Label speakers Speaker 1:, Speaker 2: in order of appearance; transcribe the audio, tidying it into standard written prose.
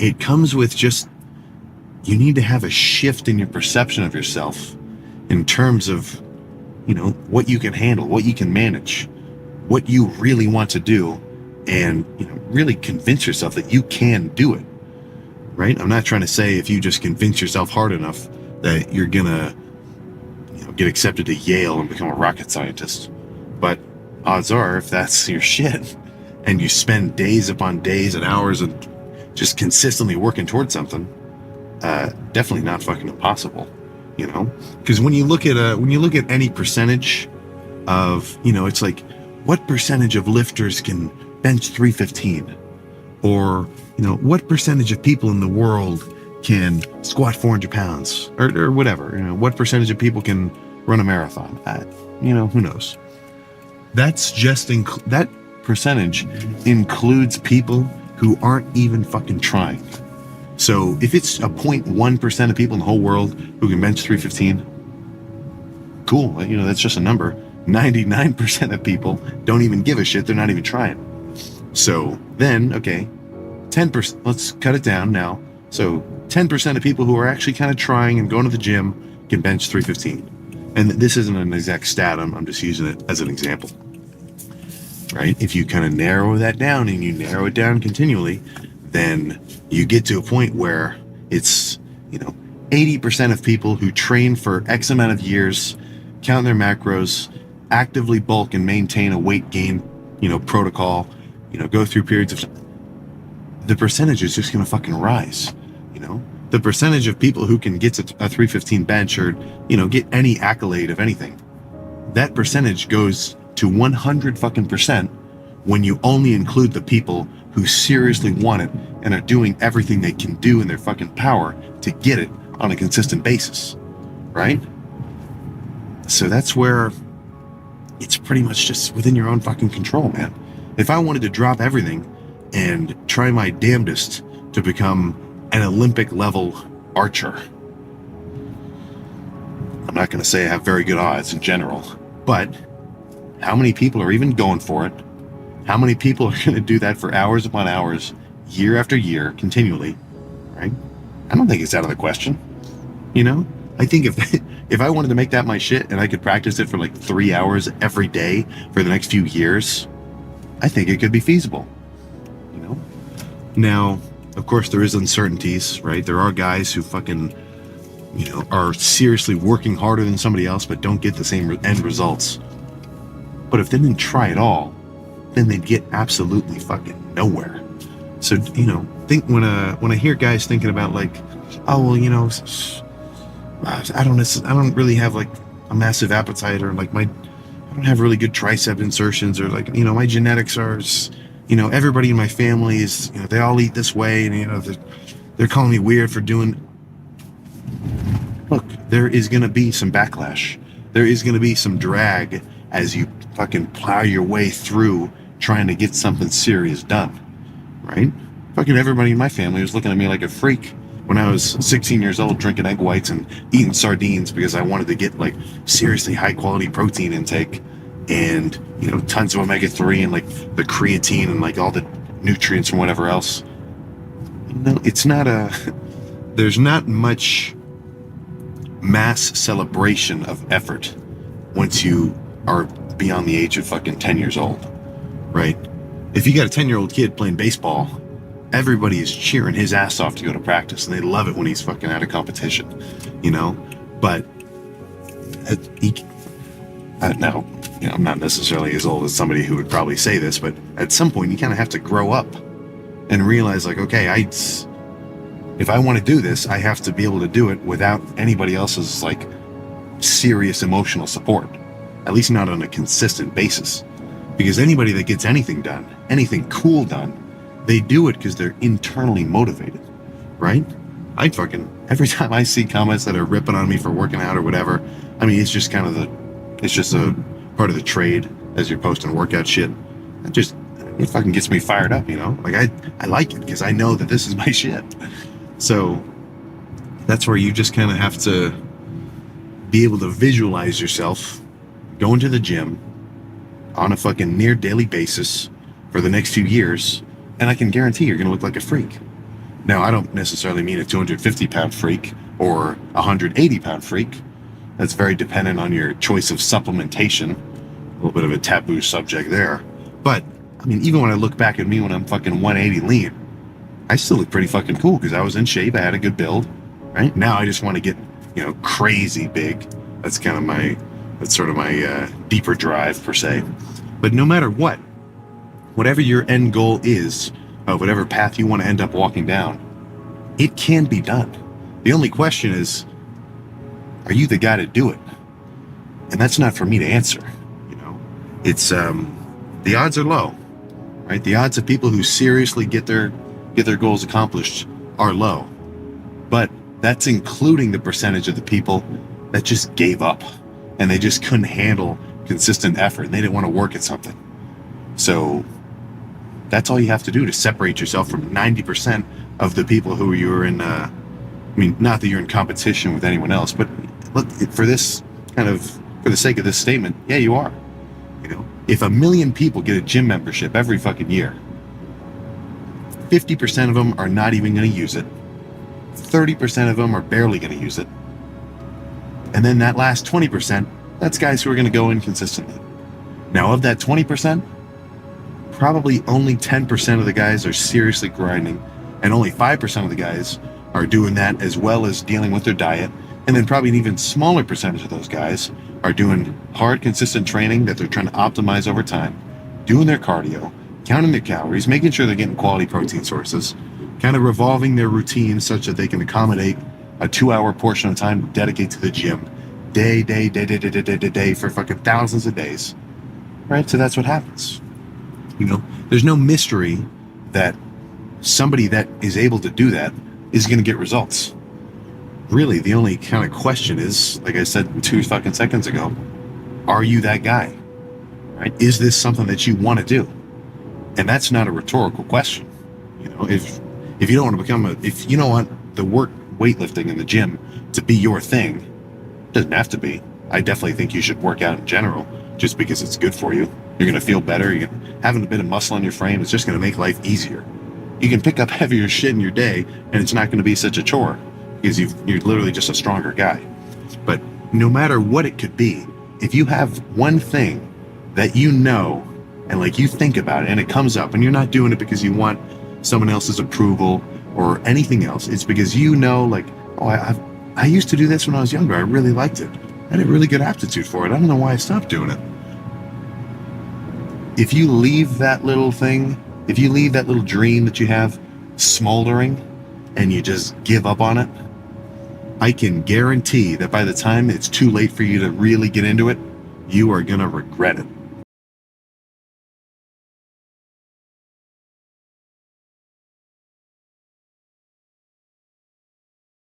Speaker 1: It comes with just, you need to have a shift in your perception of yourself in terms of, what you can handle, what you can manage, what you really want to do, and, really convince yourself that you can do it, right? I'm not trying to say if you just convince yourself hard enough that you're gonna, get accepted to Yale and become a rocket scientist. But odds are, if that's your shit, and you spend days upon days and hours and just consistently working towards something, definitely not fucking impossible, because when you look at any percentage of, it's like, what percentage of lifters can bench 315, or what percentage of people in the world can squat 400 pounds, or whatever, what percentage of people can run a marathon, who knows. That's just that percentage includes people who aren't even fucking trying. So if it's a 0.1% of people in the whole world who can bench 315, cool, that's just a number. 99% of people don't even give a shit, they're not even trying. So then, okay, 10%, let's cut it down now. So 10% of people who are actually kind of trying and going to the gym can bench 315. And this isn't an exact stat, I'm just using it as an example, right? If you kind of narrow that down and you narrow it down continually, then you get to a point where it's, 80% of people who train for X amount of years, count their macros, actively bulk and maintain a weight gain, protocol, go through periods of time, the percentage is just going to fucking rise. The percentage of people who can get to a 315 bench or, get any accolade of anything, that percentage goes to 100 fucking percent when you only include the people who seriously want it and are doing everything they can do in their fucking power to get it on a consistent basis, right? So that's where it's pretty much just within your own fucking control, man. If I wanted to drop everything and try my damnedest to become an Olympic level archer, I'm not going to say I have very good odds in general, but how many people are even going for it? How many people are going to do that for hours upon hours, year after year, continually, right? I don't think it's out of the question. I think if I wanted to make that my shit and I could practice it for like 3 hours every day for the next few years, I think it could be feasible. Now, of course, there is uncertainties, right? There are guys who fucking, are seriously working harder than somebody else but don't get the same end results. But if they didn't try at all, then they'd get absolutely fucking nowhere. So, think when I hear guys thinking about like, oh, well, I don't really have like a massive appetite, or like I don't have really good tricep insertions, or like, my genetics are, everybody in my family is, they all eat this way, and, they're calling me weird for doing. Look, there is going to be some backlash. There is going to be some drag as you fucking plow your way through trying to get something serious done, right? Fucking everybody in my family was looking at me like a freak when I was 16 years old, drinking egg whites and eating sardines because I wanted to get like seriously high quality protein intake and, tons of omega-3 and like the creatine and like all the nutrients and whatever else. It's not there's not much mass celebration of effort once you are beyond the age of fucking 10 years old, right? If you got a 10-year-old kid playing baseball, everybody is cheering his ass off to go to practice, and they love it when he's fucking at a competition, but now, I'm not necessarily as old as somebody who would probably say this, but at some point you kind of have to grow up and realize like, okay, if I want to do this, I have to be able to do it without anybody else's like serious emotional support, at least not on a consistent basis. Because anybody that gets anything done, anything cool done, they do it because they're internally motivated, right? Every time I see comments that are ripping on me for working out or whatever, I mean, it's just a part of the trade as you're posting workout shit. It fucking gets me fired up, Like I like it because I know that this is my shit. So that's where you just kind of have to be able to visualize yourself going to the gym on a fucking near daily basis for the next few years, and I can guarantee you're going to look like a freak. Now, I don't necessarily mean a 250-pound freak or a 180-pound freak. That's very dependent on your choice of supplementation. A little bit of a taboo subject there. But, I mean, even when I look back at me when I'm fucking 180 lean, I still look pretty fucking cool because I was in shape. I had a good build, right? Now I just want to get, crazy big. That's kind of that's sort of my deeper drive, per se. But no matter what, whatever your end goal is, whatever path you want to end up walking down, it can be done. The only question is, are you the guy to do it? And that's not for me to answer. It's the odds are low, right? The odds of people who seriously get their goals accomplished are low, but that's including the percentage of the people that just gave up and they just couldn't handle consistent effort and they didn't want to work at something. So that's all you have to do to separate yourself from 90% of the people who you're in. Not that you're in competition with anyone else, but look, for the sake of this statement, yeah, you are. If 1 million people get a gym membership every fucking year, 50% of them are not even going to use it. 30% of them are barely going to use it. And then that last 20%, that's guys who are going to go in consistently. Now, of that 20%, probably only 10% of the guys are seriously grinding, and only 5% of the guys are doing that as well as dealing with their diet. And then probably an even smaller percentage of those guys are doing hard, consistent training that they're trying to optimize over time, doing their cardio, counting their calories, making sure they're getting quality protein sources, kind of revolving their routine such that they can accommodate a 2-hour portion of time to dedicate to the gym day for fucking thousands of days, right? So that's what happens. There's no mystery that somebody that is able to do that is going to get results. Really, the only kind of question is, like I said 2 fucking seconds ago, are you that guy? Right? Is this something that you want to do? And that's not a rhetorical question. If you don't want to become if you don't want the weightlifting in the gym to be your thing, it doesn't have to be. I definitely think you should work out in general, just because it's good for you. You're going to feel better. Having a bit of muscle on your frame is just going to make life easier. You can pick up heavier shit in your day, and it's not going to be such a chore, because you're literally just a stronger guy. But no matter what it could be, if you have one thing that and like you think about it and it comes up and you're not doing it because you want someone else's approval or anything else, it's because I used to do this when I was younger. I really liked it. I had a really good aptitude for it. I don't know why I stopped doing it. If you leave that little thing, if you leave that little dream that you have smoldering and you just give up on it, I can guarantee that by the time it's too late for you to really get into it, you are going to regret it.